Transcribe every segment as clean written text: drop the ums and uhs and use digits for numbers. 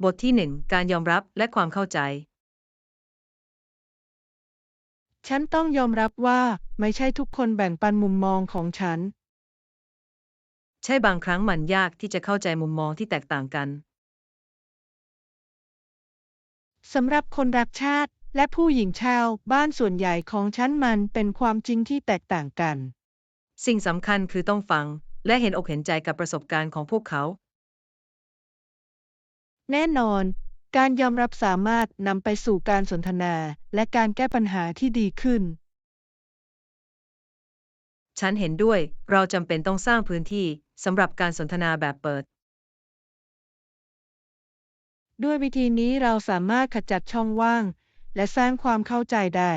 บทที่1การยอมรับและความเข้าใจฉันต้องยอมรับว่าไม่ใช่ทุกคนแบ่งปันมุมมองของฉันใช่บางครั้งมันยากที่จะเข้าใจมุมมองที่แตกต่างกันสำหรับคนรักชาติและผู้หญิงชาวบ้านส่วนใหญ่ของฉันมันเป็นความจริงที่แตกต่างกันสิ่งสำคัญคือต้องฟังและเห็นอกเห็นใจกับประสบการณ์ของพวกเขาแน่นอนการยอมรับสามารถนำไปสู่การสนทนาและการแก้ปัญหาที่ดีขึ้นฉันเห็นด้วยเราจำเป็นต้องสร้างพื้นที่สำหรับการสนทนาแบบเปิดด้วยวิธีนี้เราสามารถขจัดช่องว่างและสร้างความเข้าใจได้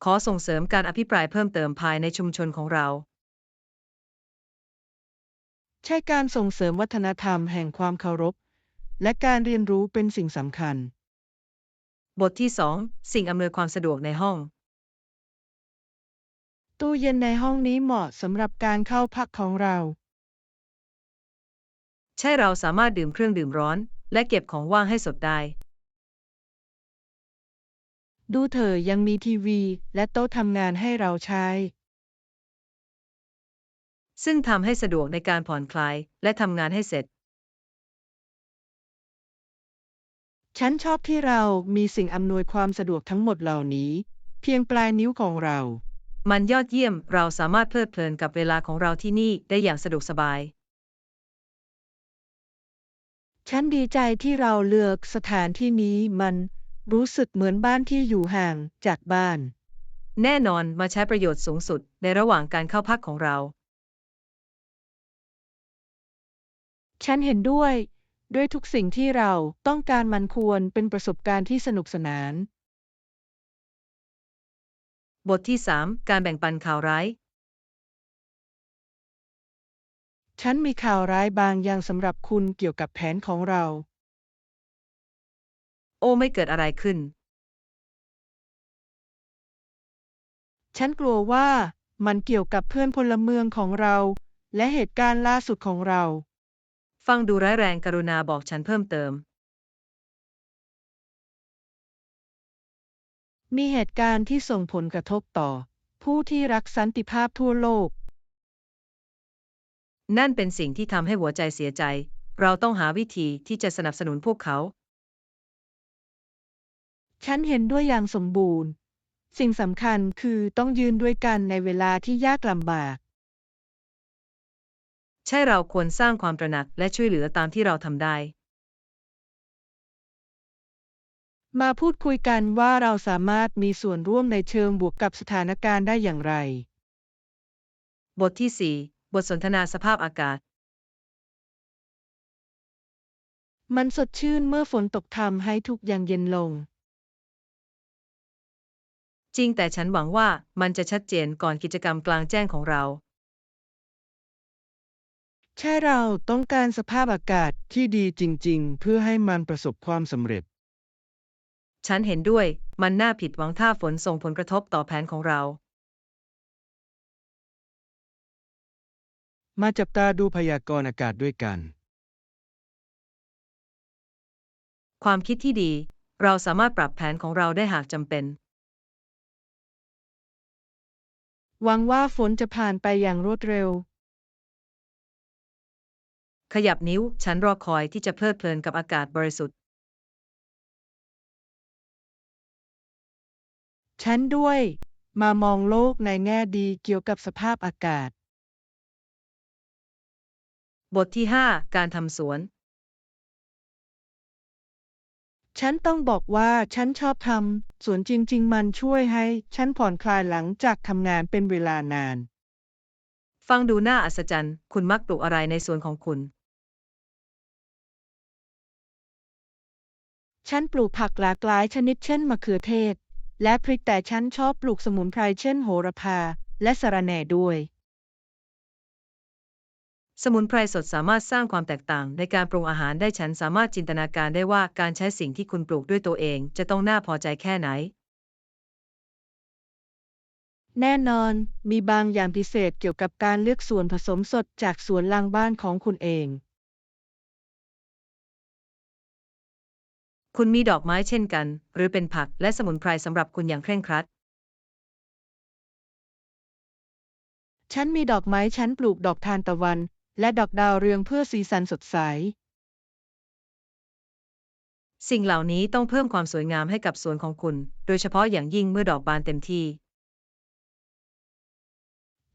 ขอส่งเสริมการอภิปรายเพิ่มเติมภายในชุมชนของเราใช่การส่งเสริมวัฒนธรรมแห่งความเคารพและการเรียนรู้เป็นสิ่งสำคัญบทที่2สิ่งอำนวยความสะดวกในห้องตู้เย็นในห้องนี้เหมาะสำหรับการเข้าพักของเราใช่เราสามารถดื่มเครื่องดื่มร้อนและเก็บของว่างให้สดได้ดูเถอะยังมีทีวีและโต๊ะทำงานให้เราใช้ ซึ่งทำให้สะดวกในการผ่อนคลายและทำงานให้เสร็จ ฉันชอบที่เรามีสิ่งอำนวยความสะดวกทั้งหมดเหล่านี้เพียงปลายนิ้วของเรามันยอดเยี่ยมเราสามารถเพลิดเพลินกับเวลาของเราที่นี่ได้อย่างสะดวกสบายฉันดีใจที่เราเลือกสถานที่นี้มันรู้สึกเหมือนบ้านที่อยู่ห่างจากบ้านแน่นอนมาใช้ประโยชน์สูงสุดในระหว่างการเข้าพักของเราฉันเห็นด้วยทุกสิ่งที่เราต้องการมันควรเป็นประสบการณ์ที่สนุกสนาน บทที่3การแบ่งปันข่าวร้ายฉันมีข่าวร้ายบางอย่างสำหรับคุณเกี่ยวกับแผนของเรา โอ้ไม่เกิดอะไรขึ้นฉันกลัวว่ามันเกี่ยวกับเพื่อนพลเมืองของเราและเหตุการณ์ล่าสุดของเรา ฟังดูร้ายแรงกรุณาบอกฉันเพิ่มเติมมีเหตุการณ์ที่ส่งผลกระทบต่อผู้ที่รักสันติภาพทั่วโลก นั่นเป็นสิ่งที่ทำให้หัวใจเสียใจเราต้องหาวิธีที่จะสนับสนุนพวกเขาฉันเห็นด้วยอย่างสมบูรณ์ สิ่งสำคัญคือต้องยืนด้วยกันในเวลาที่ยากลำบาก ใช่เราควรสร้างความตระหนักและช่วยเหลือตามที่เราทำได้มาพูดคุยกันว่าเราสามารถมีส่วนร่วมในเชิงบวกกับสถานการณ์ได้อย่างไร บทที่4บทสนทนาสภาพอากาศมันสดชื่นเมื่อฝนตกทำให้ทุกอย่างเย็นลง จริงแต่ฉันหวังว่ามันจะชัดเจนก่อนกิจกรรมกลางแจ้งของเรา ใช่เราต้องการสภาพอากาศที่ดีจริงๆ เพื่อให้มันประสบความสำเร็จ ฉันเห็นด้วย มันน่าผิดหวังถ้าฝนส่งผลกระทบต่อแผนของเรา มาจับตาดูพยากรณ์อากาศด้วยกัน ความคิดที่ดี เราสามารถปรับแผนของเราได้หากจำเป็น หวังว่าฝนจะผ่านไปอย่างรวดเร็ว ขยับนิ้ว ฉันรอคอยที่จะเพลิดเพลินกับอากาศบริสุทธิ์ ฉันด้วย มามองโลกในแง่ดีเกี่ยวกับสภาพอากาศ บทที่5การทำสวน ฉันต้องบอกว่าฉันชอบทำสวนจริงๆ มันช่วยให้ฉันผ่อนคลายหลังจากทำงานเป็นเวลานาน ฟังดูน่าอัศจรรย์ คุณมักปลูกอะไรในสวนของคุณ ฉันปลูกผักหลากหลายชนิดเช่นมะเขือเทศและพริกแต่ฉันชอบปลูกสมุนไพรเช่นโหระพาและสะระแหน่ด้วย สมุนไพรสดสามารถสร้างความแตกต่างในการปรุงอาหารได้ฉันสามารถจินตนาการได้ว่าการใช้สิ่งที่คุณปลูกด้วยตัวเองจะต้องน่าพอใจแค่ไหน แน่นอนมีบางอย่างพิเศษเกี่ยวกับการเลือกส่วนผสมสดจากสวนหลังบ้านของคุณเอง คุณมีดอกไม้เช่นกัน หรือเป็นผักและสมุนไพรสำหรับคุณอย่างเคร่งครัด ฉันมีดอกไม้ฉันปลูกดอกทานตะวันและดอกดาวเรืองเพื่อสีสันสดใส สิ่งเหล่านี้ต้องเพิ่มความสวยงามให้กับสวนของคุณ โดยเฉพาะอย่างยิ่งเมื่อดอกบานเต็มที่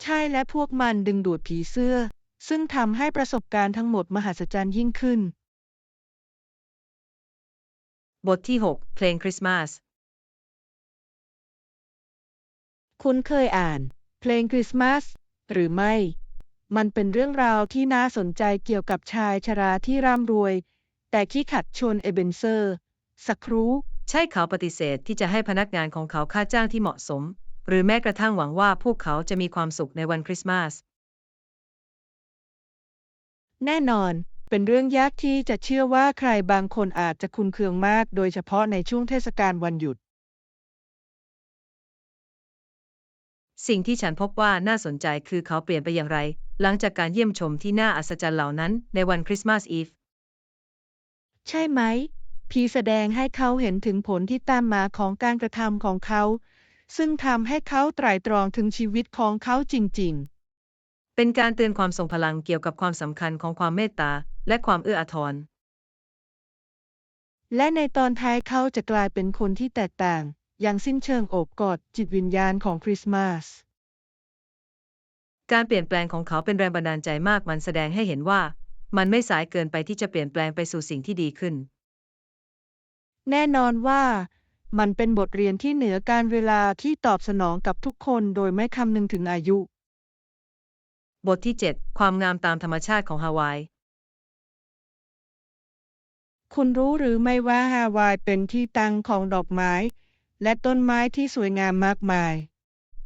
ใช่และพวกมันดึงดูดผีเสื้อซึ่งทำให้ประสบการณ์ทั้งหมดมหัศจรรย์ยิ่งขึ้น บทที่ 6 เพลงคริสต์มาส คุณเคยอ่านเพลงคริสต์มาสหรือไม่ มันเป็นเรื่องราวที่น่าสนใจเกี่ยวกับชายชราที่ร่ำรวยแต่ขี้ขัดชนเอเบนเซอร์สักครู่ ใช่เขาปฏิเสธที่จะให้พนักงานของเขาค่าจ้างที่เหมาะสม หรือแม้กระทั่งหวังว่าพวกเขาจะมีความสุขในวันคริสต์มาส แน่นอนเป็นเรื่องยากที่จะเชื่อว่าใครบางคนอาจจะคุ้นเครื่องมากโดยเฉพาะในช่วงเทศกาลวันหยุด สิ่งที่ฉันพบว่าน่าสนใจคือเขาเปลี่ยนไปอย่างไร หลังจากการเยี่ยมชมที่น่าอัศจรรย์เหล่านั้นในวันคริสต์มาสอีฟ ใช่ไหมพีแสดงให้เขาเห็นถึงผลที่ตามมาของการกระทำของเขา ซึ่งทำให้เขาไตร่ตรองถึงชีวิตของเขาจริง เป็นการเตือนความทรงพลังเกี่ยวกับความสำคัญของความเมตตาและความเอื้ออาทร ๆ และในตอนท้ายเขาจะกลายเป็นคนที่แตกต่าง อย่างสิ้นเชิงโอบกอดจิตวิญญาณของคริสต์มาส การเปลี่ยนแปลงของเขาเป็นแรงบันดาลใจมาก มันแสดงให้เห็นว่ามันไม่สายเกินไปที่จะเปลี่ยนแปลงไปสู่สิ่งที่ดีขึ้น แน่นอนว่ามันเป็นบทเรียนที่เหนือการเวลาที่ตอบสนองกับทุกคนโดยไม่คำนึงถึงอายุ บทที่ 7 ความงามตามธรรมชาติของฮาวาย คุณรู้หรือไม่ว่าฮาวายเป็นที่ตั้งของดอกไม้และต้นไม้ที่สวยงามมากมาย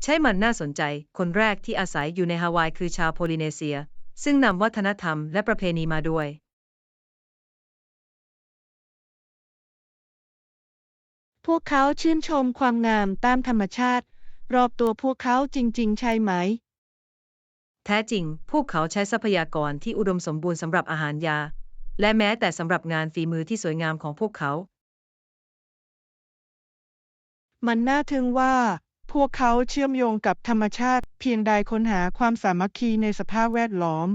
ใช่มันน่าสนใจ คนแรกที่อาศัยอยู่ในฮาวายคือชาวโพลิเนเซีย ซึ่งนำวัฒนธรรมและประเพณีมาด้วย พวกเขาชื่นชมความงามตามธรรมชาติรอบตัวพวกเขาจริงๆใช่ไหม แท้จริง พวกเขาใช้ทรัพยากรที่อุดมสมบูรณ์สำหรับอาหารยา และแม้แต่สำหรับงานฝีมือที่สวยงามของพวกเขา มันน่าทึ่งว่าพวกเขาเชื่อมโยงกับธรรมชาติเพียงใดค้นหาความสามัคคีในสภาพแวดล้อม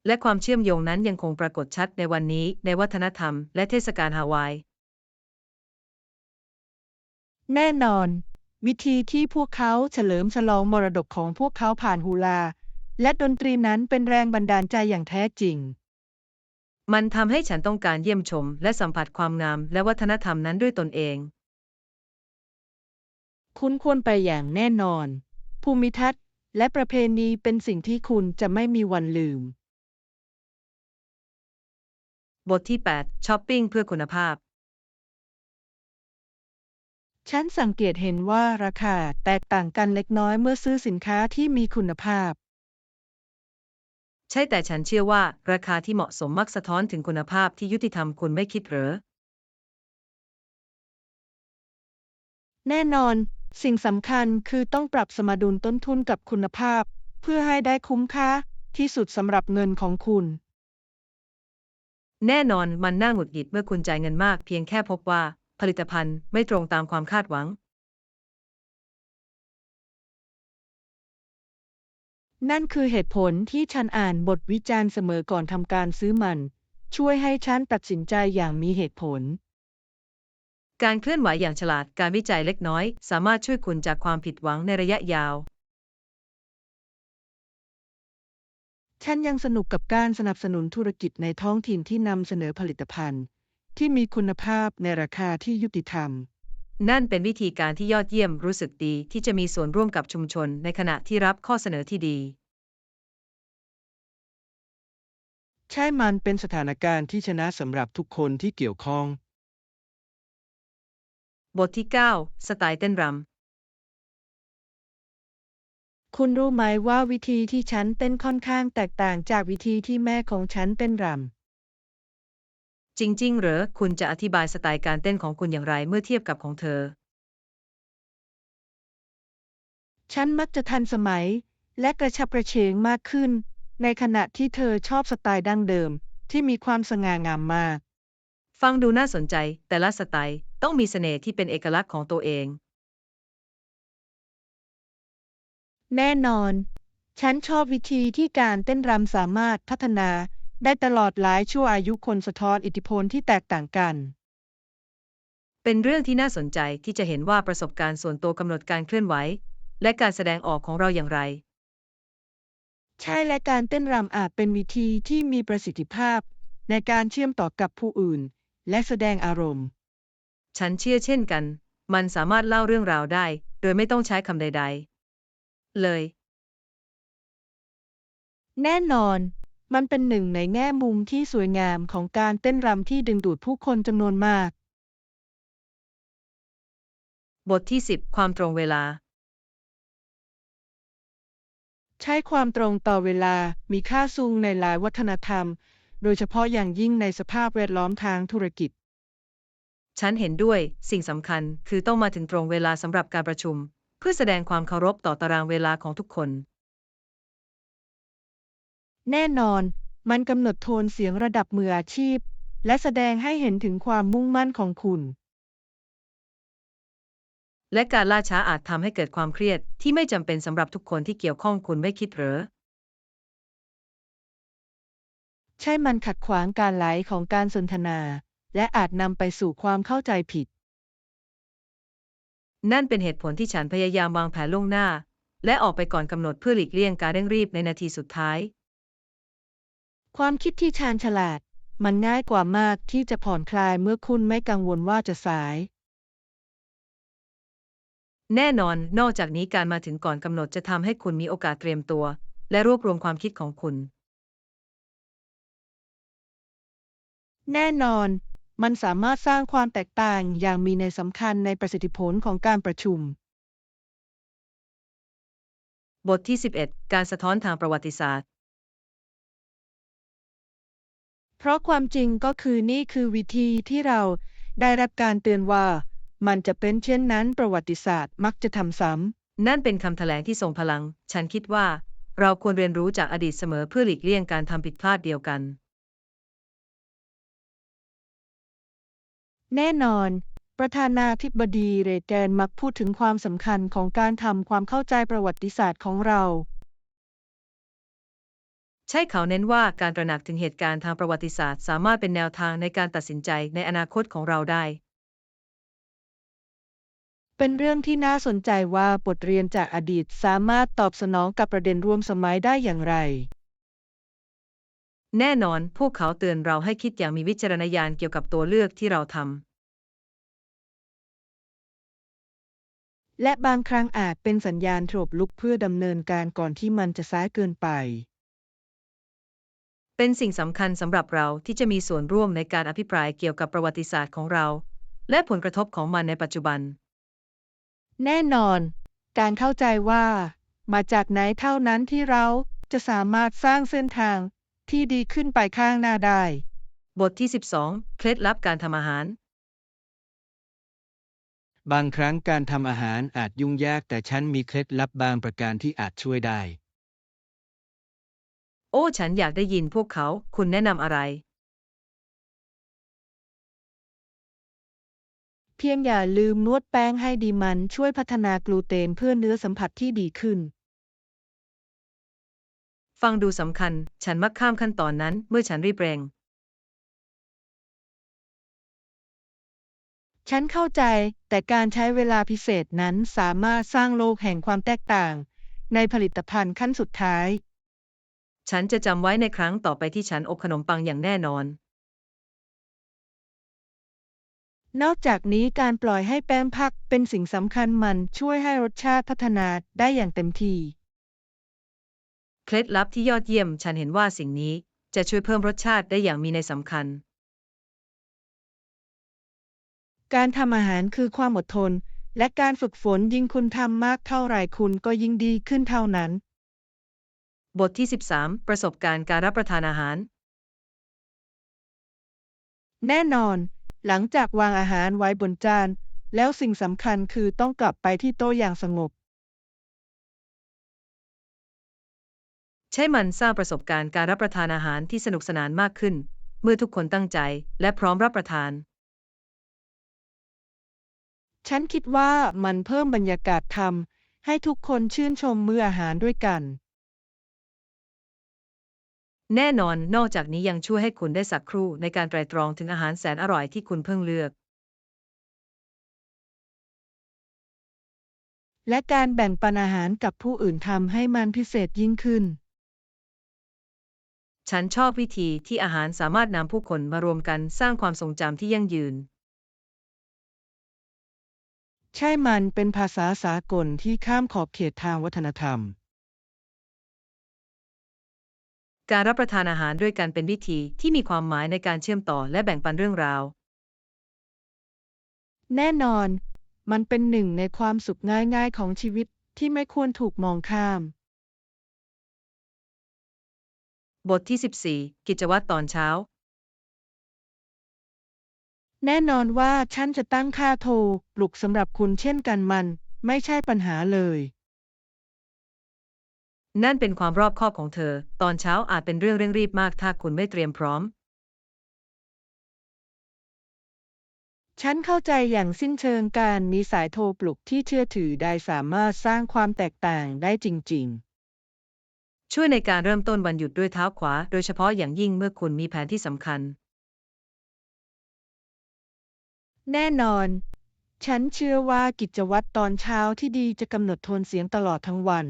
และความเชื่อมโยงนั้นยังคงปรากฏชัดในวันนี้ในวัฒนธรรมและเทศกาลฮาวาย แน่นอน วิธีที่พวกเขาเฉลิมฉลองมรดกของพวกเขาผ่านฮูลาและดนตรีนั้นเป็นแรงบันดาลใจอย่างแท้จริง มันทำให้ฉันต้องการเยี่ยมชมและสัมผัสความงามและวัฒนธรรมนั้นด้วยตนเอง คุณควรไปอย่างแน่นอน ภูมิทัศน์และประเพณีเป็นสิ่งที่คุณจะไม่มีวันลืม บทที่ 8 ช้อปปิ้งเพื่อคุณภาพ ฉันสังเกตเห็นว่าราคาแตกต่างกันเล็กน้อยเมื่อซื้อสินค้าที่มีคุณภาพ ใช่แต่ฉันเชื่อว่าราคาที่เหมาะสมมักสะท้อนถึงคุณภาพที่ยุติธรรมคุณไม่คิดเหรอ แน่นอน สิ่งสำคัญคือต้องปรับสมดุลต้นทุนกับคุณภาพ เพื่อให้ได้คุ้มค่าที่สุดสำหรับเงินของคุณ แน่นอนมันน่าหงุดหงิดเมื่อคุณจ่ายเงินมากเพียงแค่พบว่าผลิตภัณฑ์ไม่ตรงตามความคาดหวัง นั่นคือเหตุผลที่ฉันอ่านบทวิจารณ์เสมอก่อนทำการซื้อมัน ช่วยให้ฉันตัดสินใจอย่างมีเหตุผล การเคลื่อนไหวอย่างฉลาด การวิจัยเล็กน้อย สามารถช่วยคุณจากความผิดหวังในระยะยาว ฉันยังสนุกกับการสนับสนุนธุรกิจในท้องถิ่นที่นำเสนอผลิตภัณฑ์ที่มีคุณภาพในราคาที่ยุติธรรม นั่นเป็นวิธีการที่ยอดเยี่ยมรู้สึกดีที่จะมีส่วนร่วมกับชุมชนในขณะที่รับข้อเสนอที่ดี ใช่มันเป็นสถานการณ์ที่ชนะสำหรับทุกคนที่เกี่ยวข้อง บทที่ 9 สไตล์เต้นรำ คุณรู้ไหมว่าวิธีที่ฉันเต้นค่อนข้างแตกต่างจากวิธีที่แม่ของฉันเต้นรจริงๆเหรอ คุณจะอธิบายสไตล์การเต้นของคุณอย่างไรเมื่อเทียบกับของเธอ ำ ฉันมักจะทันสมัยและกระฉับกระเฉงมากขึ้น ในขณะที่เธอชอบสไตล์ดั้งเดิมที่มีความสง่างามมาก ฟังดูน่าสนใจ แต่ละสไตล์ต้องมีเสน่ห์ที่เป็นเอกลักษณ์ของตัวเอง แน่นอน ฉันชอบวิธีที่การเต้นรำสามารถพัฒนาได้ตลอดหลายชั่วอายุคนสะท้อนอิทธิพลที่แตกต่างกัน เป็นเรื่องที่น่าสนใจที่จะเห็นว่าประสบการณ์ส่วนตัวกำหนดการเคลื่อนไหวและการแสดงออกของเราอย่างไร ใช่และการเต้นรำอาจเป็นวิธีที่มีประสิทธิภาพในการเชื่อมต่อกับผู้อื่นและแสดงอารมณ์ ฉันเชื่อเช่นกัน มันสามารถเล่าเรื่องราวได้โดยไม่ต้องใช้คำใดๆเลย แน่นอน มันเป็นหนึ่งในแง่มุมที่สวยงามของการเต้นรำที่ดึงดูดผู้คนจำนวนมาก บทที่ 10 ความตรงเวลา ใช้ความตรงต่อเวลามีค่าสูงในหลายวัฒนธรรม โดยเฉพาะอย่างยิ่งในสภาพแวดล้อมทางธุรกิจ ฉันเห็นด้วยสิ่งสำคัญคือต้องมาถึงตรงเวลาสำหรับการประชุม เพื่อแสดงความเคารพต่อตารางเวลาของทุกคน แน่นอน มันกำหนดโทนเสียงระดับมืออาชีพ และแสดงให้เห็นถึงความมุ่งมั่นของคุณ และการล่าช้าอาจทำให้เกิดความเครียดที่ไม่จำเป็นสำหรับทุกคนที่เกี่ยวข้องคุณไม่คิดเหรอ ใช่มันขัดขวางการไหลของการสนทนา และอาจนำไปสู่ความเข้าใจผิด นั่นเป็นเหตุผลที่ฉันพยายามวางแผนล่วงหน้า และออกไปก่อนกำหนดเพื่อหลีกเลี่ยงการเร่งรีบในนาทีสุดท้าย ความคิดที่ชาญฉลาด มันง่ายกว่ามากที่จะผ่อนคลายเมื่อคุณไม่กังวลว่าจะสาย แน่นอน นอกจากนี้การมาถึงก่อนกำหนดจะทำให้คุณมีโอกาสเตรียมตัว และรวบรวมความคิดของคุณ แน่นอน มันสามารถสร้างความแตกต่างอย่างมีนัยสำคัญในประสิทธิผลของการประชุม บทที่ 11 การสะท้อนทางประวัติศาสตร์ เพราะความจริงก็คือนี่คือวิธีที่เราได้รับการเตือนว่า มันจะเป็นเช่นนั้นประวัติศาสตร์มักจะทำซ้ำ นั่นเป็นคำแถลงที่ทรงพลัง ฉันคิดว่าเราควรเรียนรู้จากอดีตเสมอเพื่อหลีกเลี่ยงการทำผิดพลาดเดียวกัน แน่นอน ประธานาธิบดีเรแกนมักพูดถึงความสำคัญของการทำความเข้าใจประวัติศาสตร์ของเรา ใช่เขาเน้นว่าการตระหนักถึงเหตุการณ์ทางประวัติศาสตร์สามารถเป็นแนวทางในการตัดสินใจในอนาคตของเราได้ เป็นเรื่องที่น่าสนใจว่าบทเรียนจากอดีตสามารถตอบสนองกับประเด็นร่วมสมัยได้อย่างไร แน่นอนพวกเขาเตือนเราให้คิดอย่างมีวิจารณญาณเกี่ยวกับตัวเลือกที่เราทำ และบางครั้งอาจเป็นสัญญาณโทรบลุกเพื่อดำเนินการก่อนที่มันจะสายเกินไป เป็นสิ่งสำคัญสำหรับเราที่จะมีส่วนร่วมในการอภิปรายเกี่ยวกับประวัติศาสตร์ของเรา และผลกระทบของมันในปัจจุบัน แน่นอน การเข้าใจว่ามาจากไหนเท่านั้นที่เราจะสามารถสร้างเส้นทางที่ดีขึ้นไปข้างหน้าได้ บทที่ 12 เคล็ดลับการทำอาหาร บางครั้งการทำอาหารอาจยุ่งยากแต่ฉันมีเคล็ดลับบางประการที่อาจช่วยได้ โอ้ฉันอยากได้ยินพวกเขา คุณแนะนำอะไร เพียงอย่าลืมนวดแป้งให้ดีมันช่วยพัฒนากลูเตนเพื่อเนื้อสัมผัสที่ดีขึ้น ฟังดูสำคัญ ฉันมักข้ามขั้นตอนนั้นเมื่อฉันรีบเร่ง ฉันเข้าใจ แต่การใช้เวลาพิเศษนั้นสามารถสร้างโลกแห่งความแตกต่างในผลิตภัณฑ์ขั้นสุดท้าย ฉันจะจำไว้ในครั้งต่อไปที่ฉันอบขนมปังอย่างแน่นอน นอกจากนี้การปล่อยให้แป้งพักเป็นสิ่งสำคัญมันช่วยให้รสชาติพัฒนาได้อย่างเต็มที่ เคล็ดลับที่ยอดเยี่ยม ฉันเห็นว่าสิ่งนี้จะช่วยเพิ่มรสชาติได้อย่างมีนัยสำคัญ การทำอาหารคือความอดทน และการฝึกฝนยิ่งคุณทำมากเท่าไหร่คุณก็ยิ่งดีขึ้นเท่านั้น บทที่ 13 ประสบการณ์การรับประทานอาหาร แน่นอน หลังจากวางอาหารไว้บนจาน แล้วสิ่งสำคัญคือต้องกลับไปที่โต๊ะอย่างสงบ ใช่มันสร้างประสบการณ์การรับประทานอาหารที่สนุกสนานมากขึ้น เมื่อทุกคนตั้งใจและพร้อมรับประทาน ฉันคิดว่ามันเพิ่มบรรยากาศทำให้ทุกคนชื่นชมมื้ออาหารด้วยกัน แน่นอนนอกจากนี้ยังช่วยให้คุณได้สักครู่ในการไตร่ตรองถึงอาหารแสนอร่อยที่คุณเพิ่งเลือก และการแบ่งปันอาหารกับผู้อื่นทำให้มันพิเศษยิ่งขึ้น ฉันชอบวิธีที่อาหารสามารถนำผู้คนมารวมกันสร้างความทรงจำที่ยั่งยืน ใช่มันเป็นภาษาสากลที่ข้ามขอบเขตทางวัฒนธรรม การรับประทานอาหารด้วยกันเป็นวิธีที่มีความหมายในการเชื่อมต่อและแบ่งปันเรื่องราว แน่นอน มันเป็นหนึ่งในความสุขง่ายๆของชีวิตที่ไม่ควรถูกมองข้าม บทที่ 14 กิจวัตรตอนเช้า แน่นอนว่าฉันจะตั้งค่าโทรปลุกสำหรับคุณเช่นกันมันไม่ใช่ปัญหาเลย นั่นเป็นความรอบคอบของเธอ ตอนเช้าอาจเป็นเรื่องเร่งรีบมากถ้าคุณไม่เตรียมพร้อม ฉันเข้าใจอย่างสิ้นเชิงการมีสายโทรปลุกที่เชื่อถือได้สามารถสร้างความแตกต่างได้จริงช่วยในการเริ่มต้นวันหยุดด้วยเท้าขวา โดยเฉพาะอย่างยิ่งเมื่อคุณมีแผนที่สำคัญ ๆ แน่นอน ฉันเชื่อว่ากิจวัตรตอนเช้าที่ดีจะกำหนดโทนเสียงตลอดทั้งวัน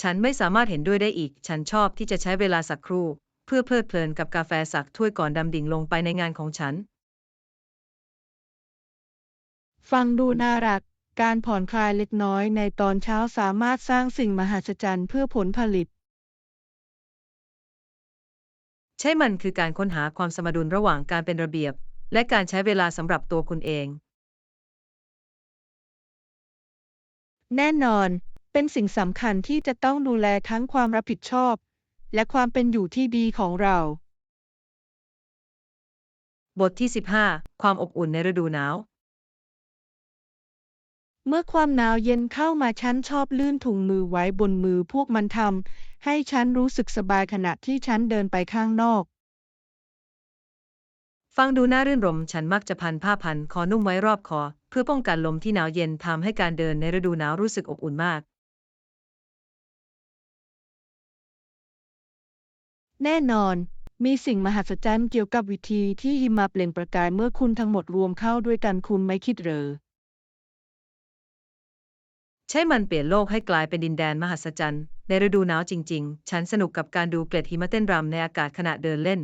ฉันไม่สามารถเห็นด้วยได้อีก ฉันชอบที่จะใช้เวลาสักครู่เพื่อเพลิดเพลินกับกาแฟสักถ้วยก่อนดำดิ่งลงไปในงานของฉัน ฟังดูน่ารัก การผ่อนคลายเล็กน้อยในตอนเช้าสามารถสร้างสิ่งมหัศจรรย์เพื่อผลผลิต ใช่มันคือการค้นหาความสมดุลระหว่างการเป็นระเบียบและการใช้เวลาสำหรับตัวคุณเอง แน่นอน เป็นสิ่งสำคัญที่จะต้องดูแลทั้งความรับผิดชอบและความเป็นอยู่ที่ดีของเรา บทที่ 15 ความอบอุ่นในฤดูหนาว เมื่อความหนาวเย็นเข้ามาฉันชอบลื่นถุงมือไว้บนมือพวกมันทำให้ฉันรู้สึกสบายขณะที่ฉันเดินไปข้างนอก ฟังดูน่ารื่นรมย์ฉันมักจะพันผ้าพันคอนุ่มไว้รอบคอเพื่อป้องกันลมที่หนาวเย็นทำให้การเดินในฤดูหนาวรู้สึกอบอุ่นมาก แน่นอน มีสิ่งมหัศจรรย์เกี่ยวกับวิธีที่หิมะเปล่งประกายเมื่อคุณทั้งหมดรวมเข้าด้วยกันคุณไม่คิดเหรอ ใช่มันเปลี่ยนโลกให้กลายเป็นดินแดนมหัศจรรย์ในฤดูหนาวจริงๆ ฉันสนุกกับการดูเกล็ดหิมะเต้นรำในอากาศขณะเดินเล่น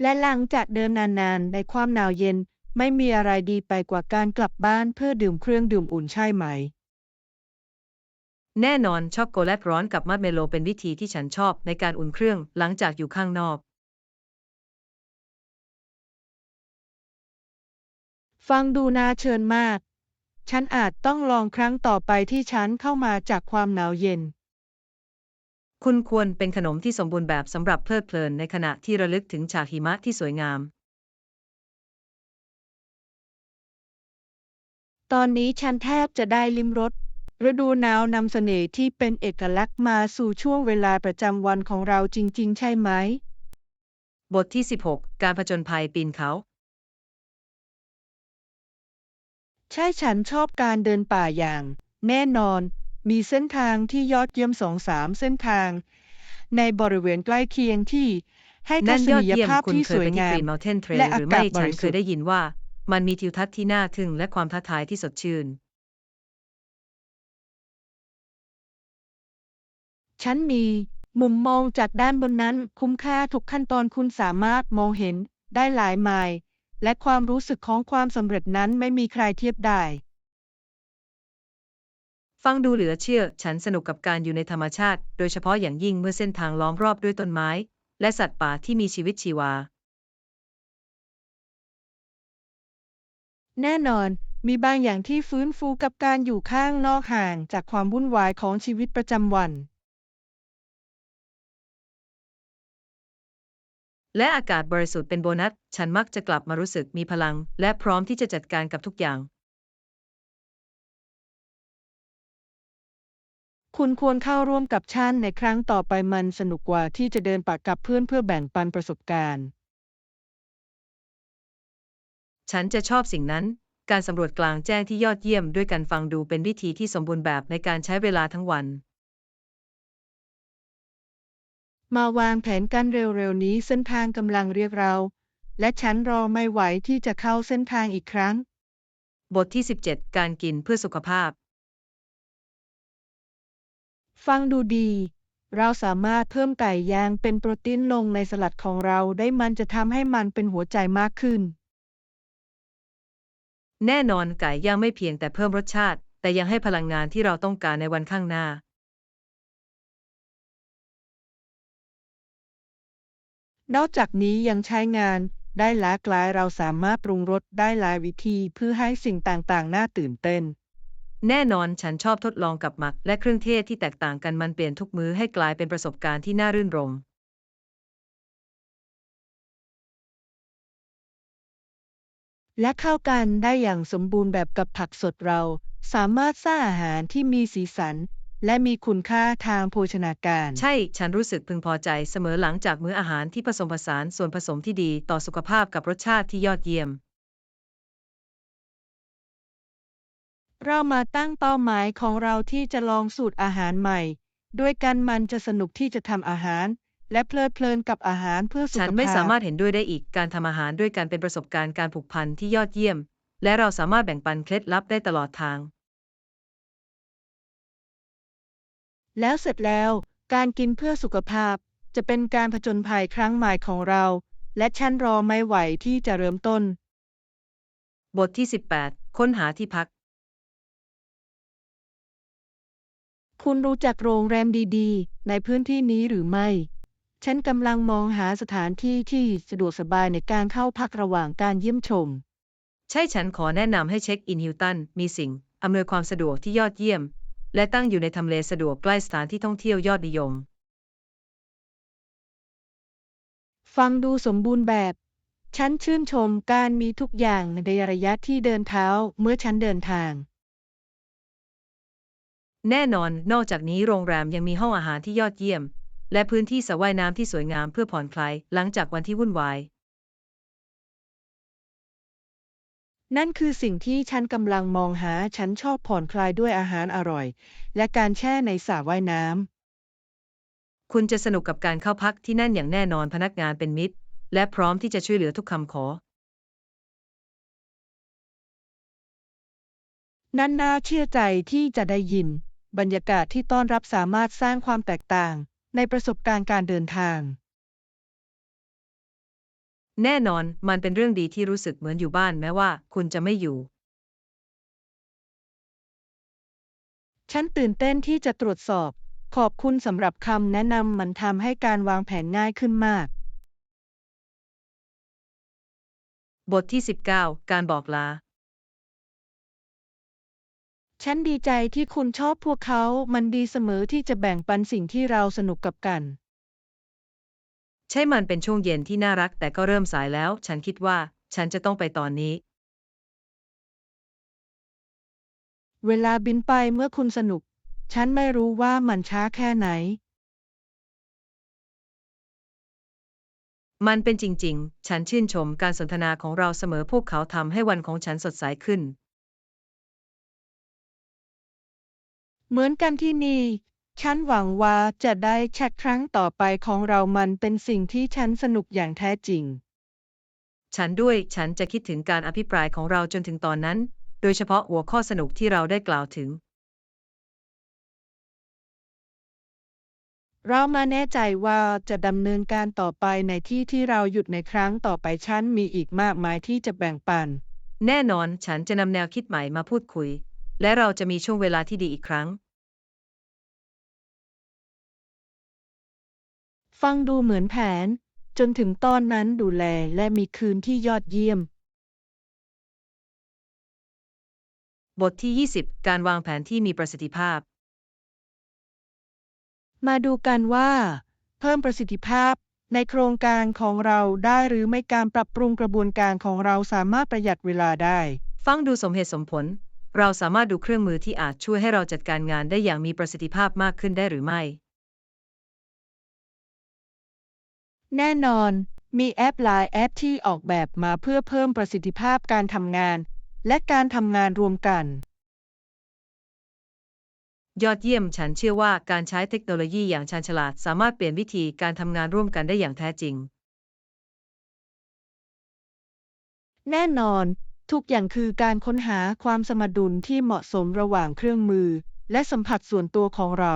และหลังจากเดินนานๆในความหนาวเย็นไม่มีอะไรดีไปกว่าการกลับบ้านเพื่อดื่มเครื่องดื่มอุ่นใช่ไหม แน่นอนช็อกโกแลตร้อนกับมัดเมโลเป็นวิธีที่ฉันชอบในการอุ่นเครื่องหลังจากอยู่ข้างนอก ฟังดูน่าเชิญมาก ฉันอาจต้องลองครั้งต่อไปที่ฉันเข้ามาจากความหนาวเย็น คุณควรเป็นขนมที่สมบูรณ์แบบสำหรับเพลิดเพลินในขณะที่ระลึกถึงฉากหิมะที่สวยงาม ตอนนี้ฉันแทบจะได้ลิ้มรสฤดูหนาวนำเสน่ห์ที่เป็นเอกลักษณ์มาสู่ช่วงเวลาประจำวันของเราจริงๆใช่ไหม บทที่ 16 การผจญภัยปีนเขา ใช่ฉันชอบการเดินป่าอย่างแน่นอน มีเส้นทางที่ยอดเยี่ยม2-3เส้นทางในบริเวณใกล้เคียงที่ให้ทันั่นศยอด นีย เยี่ยม ภาพ คุณ ที่ เค ส ย ว ไป ย ที่ งา Green ม Mountain Trail และ ห อา รือไม่ กาศบ ฉัน ริ เค สุ ย ท ได้ ธิ์ ยินว่ามันมีทิวทัศน์ที่น่าทึ่งและความท้าทายที่สดชื่น ฉันมีมุมมองจากด้านบนนั้นคุ้มค่าทุกขั้นตอนคุณสามารถมองเห็นได้หลายไมล์และความรู้สึกของความสำเร็จนั้นไม่มีใครเทียบได้ ฟังดูเหลือเชื่อ ฉันสนุกกับการอยู่ในธรรมชาติ โดยเฉพาะอย่างยิ่งเมื่อเส้นทางล้อมรอบด้วยต้นไม้ และสัตว์ป่าที่มีชีวิตชีวา แน่นอน มีบางอย่างที่ฟื้นฟูกับการอยู่ข้างนอกห่างจากความวุ่นวายของชีวิตประจำวัน และอากาศบริสุทธิ์เป็นโบนัส ฉันมักจะกลับมารู้สึกมีพลัง และพร้อมที่จะจัดการกับทุกอย่าง คุณควรเข้าร่วมกับฉันในครั้งต่อไปมันสนุกกว่าที่จะเดินป่ากับเพื่อนเพื่อแบ่งปันประสบการณ์ ฉันจะชอบสิ่งนั้น การสำรวจกลางแจ้งที่ยอดเยี่ยมด้วยกันฟังดูเป็นวิธีที่สมบูรณ์แบบในการใช้เวลาทั้งวัน มาวางแผนกันเร็วๆนี้เส้นทางกำลังเรียกเรา และฉันรอไม่ไหวที่จะเข้าเส้นทางอีกครั้ง บทที่ 17 การกินเพื่อสุขภาพ ฟังดูดี เราสามารถเพิ่มไก่ย่างเป็นโปรตีนลงในสลัดของเราได้มันจะทำให้มันเป็นหัวใจมากขึ้น แน่นอนไก่ย่างไม่เพียงแต่เพิ่มรสชาติ แต่ยังให้พลังงานที่เราต้องการในวันข้างหน้า นอกจากนี้ยังใช้งานได้หลากหลายเราสามารถปรุงรสได้หลายวิธีเพื่อให้สิ่งต่างๆน่าตื่นเต้น แน่นอนฉันชอบทดลองกับหมักและเครื่องเทศที่แตกต่างกันมันเปลี่ยนทุกมื้อให้กลายเป็นประสบการณ์ที่น่ารื่นรมย์ และเข้ากันได้อย่างสมบูรณ์แบบกับผักสดเราสามารถสร้างอาหารที่มีสีสันและมีคุณค่าทางโภชนาการ ใช่ ฉันรู้สึกพึงพอใจเสมอหลังจากมื้ออาหารที่ผสมผสานส่วนผสมที่ดีต่อสุขภาพกับรสชาติที่ยอดเยี่ยม เรามาตั้งเป้าหมายของเราที่จะลองสูตรอาหารใหม่ด้วยกันมันจะสนุกที่จะทำอาหารและเพลิดเพลินกับอาหารเพื่อสุข ฉั ภาพ นไม่สามารถเห็นด้วยได้อีกการทำอาหารด้วยกันเป็นประสบการณ์การผูกพันที่ยอดเยี่ยม และเราสามารถแบ่งปันเคล็ดลับได้ตลอดทาง แล้วเสร็จแล้วการกินเพื่อสุขภาพจะเป็นการผจญภัยครั้งใหม่ของเราและฉันรอไม่ไหวที่จะเริ่มต้น บทที่ 18 ค้นหาที่พัก คุณรู้จักโรงแรมดีๆในพื้นที่นี้หรือไม่ ฉันกำลังมองหาสถานที่ที่สะดวกสบายในการเข้าพักระหว่างการเยี่ยมชม ใช่ฉันขอแนะนำให้เช็คอินฮิลตันมีสิ่งอำนวยความสะดวกที่ยอดเยี่ยม และตั้งอยู่ในทำเลสะดวกใกล้สถานที่ท่องเที่ยวยอดนิยม ฟังดูสมบูรณ์แบบ ฉันชื่นชมการมีทุกอย่างในระยะที่เดินเท้าเมื่อฉันเดินทาง แน่นอน นอกจากนี้โรงแรมยังมีห้องอาหารที่ยอดเยี่ยม และพื้นที่สระว่ายน้ำที่สวยงามเพื่อผ่อนคลายหลังจากวันที่วุ่นวาย นั่นคือสิ่งที่ฉันกำลังมองหาฉันชอบผ่อนคลายด้วยอาหารอร่อย และการแช่ในสระว่ายน้ำ คุณจะสนุกกับการเข้าพักที่นั่นอย่างแน่นอนพนักงานเป็นมิตร และพร้อมที่จะช่วยเหลือทุกคำขอ นั่นน่าเชื่อใจที่จะได้ยิน บรรยากาศที่ต้อนรับสามารถสร้างความแตกต่างในประสบการณ์การเดินทาง แน่นอนมันเป็นเรื่องดีที่รู้สึกเหมือนอยู่บ้านแม้ว่าคุณจะไม่อยู่ ฉันตื่นเต้นที่จะตรวจสอบ ขอบคุณสำหรับคำแนะนำมันทำให้การวางแผนง่ายขึ้นมาก บทที่ 19 การบอกลา ฉันดีใจที่คุณชอบพวกเขา มันดีเสมอที่จะแบ่งปันสิ่งที่เราสนุกกับกัน ใช่มันเป็นช่วงเย็นที่น่ารักแต่ก็เริ่มสายแล้ว ฉันคิดว่าฉันจะต้องไปตอนนี้ เวลาบินไปเมื่อคุณสนุก ฉันไม่รู้ว่ามันช้าแค่ไหน มันเป็นจริงๆ ฉันชื่นชมการสนทนาของเราเสมอพวกเขาทำให้วันของฉันสดใสขึ้น เหมือนกันที่นี่ ฉันหวังว่าจะได้แชทครั้งต่อไปของเรามันเป็นสิ่งที่ฉันสนุกอย่างแท้จริง ฉันด้วยฉันจะคิดถึงการอภิปรายของเราจนถึงตอนนั้น โดยเฉพาะหัวข้อสนุกที่เราได้กล่าวถึง เรามาแน่ใจว่าจะดำเนินการต่อไปในที่ที่เราหยุดในครั้งต่อไปฉันมีอีกมากมายที่จะแบ่งปัน แน่นอนฉันจะนำแนวคิดใหม่มาพูดคุย และเราจะมีช่วงเวลาที่ดีอีกครั้ง ฟังดูเหมือนแผน จนถึงตอนนั้นดูแลและมีคืนที่ยอดเยี่ยม บทที่ 20 การวางแผนที่มีประสิทธิภาพ มาดูกันว่าเพิ่มประสิทธิภาพในโครงการของเราได้หรือไม่การปรับปรุงกระบวนการของเราสามารถประหยัดเวลาได้ ฟังดูสมเหตุสมผล เราสามารถดูเครื่องมือที่อาจช่วยให้เราจัดการงานได้อย่างมีประสิทธิภาพมากขึ้นได้หรือไม่ แน่นอน มีแอปหลายแอปที่ออกแบบมาเพื่อเพิ่มประสิทธิภาพการทำงาน และการทำงานรวมกัน ยอดเยี่ยมฉันเชื่อว่าการใช้เทคโนโลยีอย่างชาญฉลาดสามารถเปลี่ยนวิธีการทำงานร่วมกันได้อย่างแท้จริง แน่นอน ทุกอย่างคือการค้นหาความสมดุลที่เหมาะสมระหว่างเครื่องมือ และสัมผัสส่วนตัวของเรา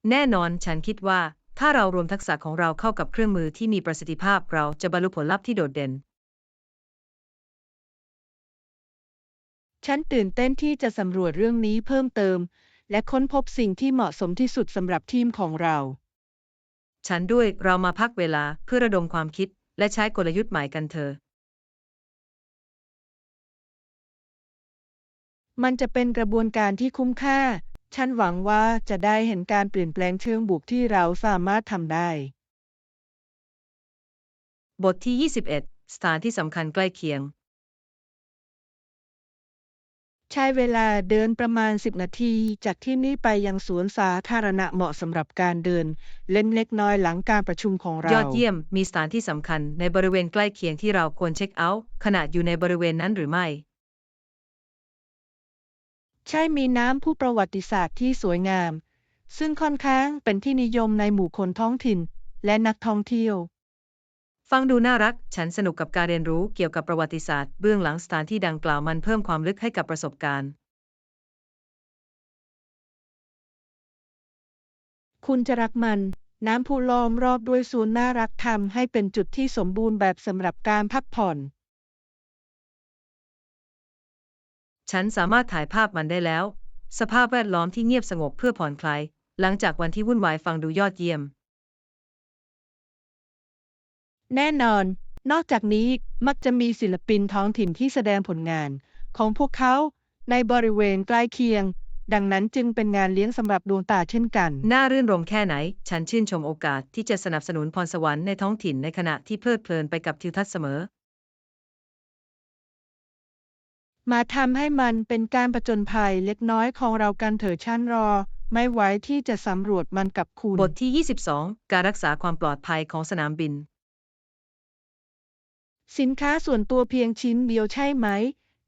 แน่นอนฉันคิดว่าถ้าเรารวมทักษะของเราเข้ากับเครื่องมือที่มีประสิทธิภาพเราจะบรรลุผลลัพธ์ที่โดดเด่น ฉันตื่นเต้นที่จะสำรวจเรื่องนี้เพิ่มเติม และค้นพบสิ่งที่เหมาะสมที่สุดสำหรับทีมของเรา ฉันด้วยเรามาพักเวลาเพื่อระดมความคิดและใช้กลยุทธ์ใหม่กันเถอะ มันจะเป็นกระบวนการที่คุ้มค่า ฉันหวังว่าจะได้เห็นการเปลี่ยนแปลงเชิงบวกที่เราสามารถทำได้ บทที่ 21 สถานที่สำคัญใกล้เคียง ใช้เวลาเดินประมาณ 10 นาทีจากที่นี่ไปยังสวนสาธารณะเหมาะสำหรับการเดินเล่นเล็กน้อยหลังการประชุมของเรา ยอดเยี่ยมมีสถานที่สำคัญในบริเวณใกล้เคียงที่เราควรเช็คเอาท์ขณะอยู่ในบริเวณนั้นหรือไม่ ใช่มีน้ำพุประวัติศาสตร์ที่สวยงาม ซึ่งค่อนข้างเป็นที่นิยมในหมู่คนท้องถิ่นและนักท่องเที่ยว ฟังดูน่ารักฉันสนุกกับการเรียนรู้เกี่ยวกับประวัติศาสตร์เบื้องหลังสถานที่ดังกล่าวมันเพิ่มความลึกให้กับประสบการณ์ คุณจะรักมัน น้ำพุล้อมรอบด้วยสวนน่ารักทำให้เป็นจุดที่สมบูรณ์แบบสำหรับการพักผ่อน ฉันสามารถถ่ายภาพมันได้แล้ว สภาพแวดล้อมที่เงียบสงบเพื่อผ่อนคลายหลังจากวันที่วุ่นวายฟังดูยอดเยี่ยม แน่นอน นอกจากนี้มักจะมีศิลปินท้องถิ่นที่แสดงผลงานของพวกเขาในบริเวณใกล้เคียง ดังนั้นจึงเป็นงานเลี้ยงสำหรับดวงตาเช่นกัน น่ารื่นรมแค่ไหน ฉันชื่นชมโอกาสที่จะสนับสนุนพรสวรรค์ในท้องถิ่นในขณะที่เพลิดเพลินไปกับทิวทัศน์เสมอ มาทำให้มันเป็นการผจญภัยเล็กน้อยของเรากันเถอะฉันรอ ไม่ไหวที่จะสำรวจมันกับคุณ บทที่ 22 การรักษาความปลอดภัยของสนามบิน สินค้าส่วนตัวเพียงชิ้นเดียวใช่ไหม